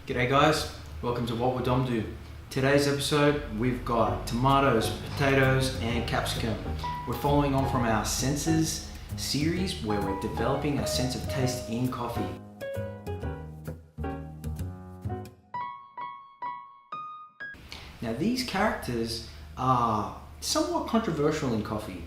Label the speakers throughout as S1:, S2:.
S1: G'day guys, welcome to What Would Dom Do. Today's episode we've got tomatoes, potatoes and capsicum. We're following on from our senses series where we're developing a sense of taste in coffee. Now these characters are somewhat controversial in coffee.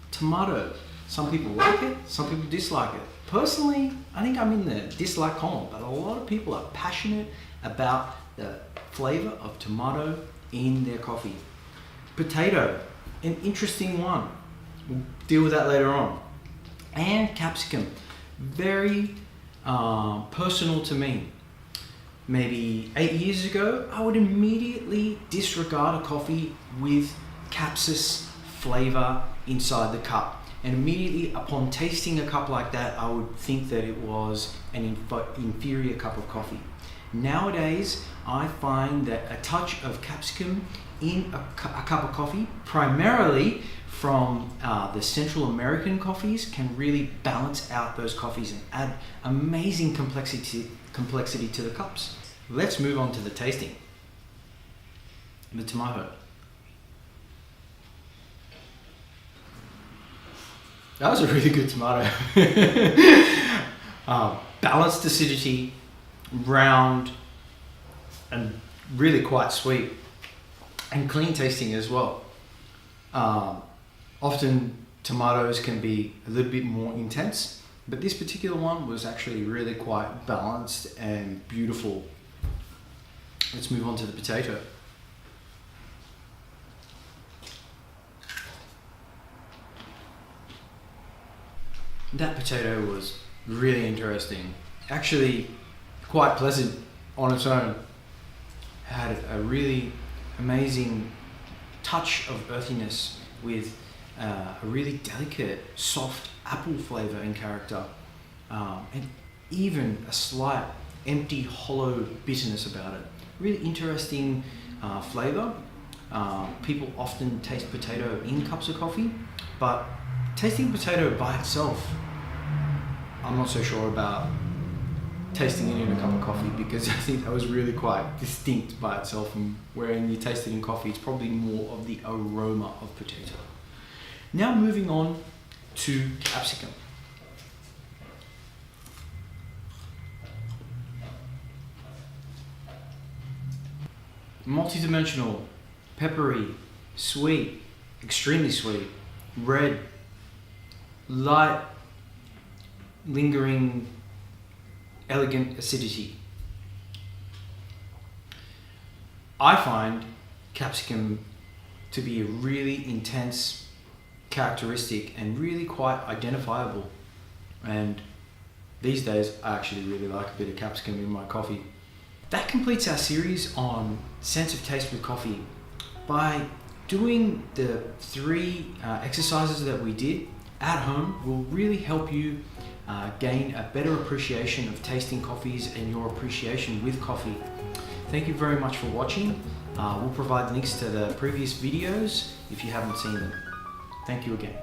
S1: Tomato, some people like it, some people dislike it. Personally, I think I'm in the dislike column, but a lot of people are passionate about the flavor of tomato in their coffee. Potato, an interesting one. We'll deal with that later on. And capsicum, very personal to me. Maybe 8 years ago, I would immediately disregard a coffee with capsis flavor inside the cup. And immediately upon tasting a cup like that, I would think that it was an inferior cup of coffee. Nowadays, I find that a touch of capsicum in a cup of coffee, primarily from the Central American coffees, can really balance out those coffees and add amazing complexity to the cups. Let's move on to the tasting. The tomato. That was a really good tomato. Balanced acidity, round, and really quite sweet, and clean tasting as well. Often tomatoes can be a little bit more intense, but this particular one was actually really quite balanced and beautiful. Let's move on to the potato. That potato was really interesting. Actually, quite pleasant on its own. Had a really amazing touch of earthiness with a really delicate, soft apple flavor and character, and even a slight, empty, hollow bitterness about it. Really interesting flavor. People often taste potato in cups of coffee, but tasting potato by itself, I'm not so sure about tasting it in a cup of coffee, because I think that was really quite distinct by itself, and when you taste it in coffee, it's probably more of the aroma of potato. Now moving on to capsicum. Multi-dimensional, peppery, sweet, extremely sweet, red, light, lingering, elegant acidity. I find capsicum to be a really intense characteristic and really quite identifiable. And these days, I actually really like a bit of capsicum in my coffee. That completes our series on sense of taste with coffee. By doing the 3 exercises that we did at home will really help you gain a better appreciation of tasting coffees and your appreciation with coffee. Thank you very much for watching. We'll provide links to the previous videos if you haven't seen them. Thank you again.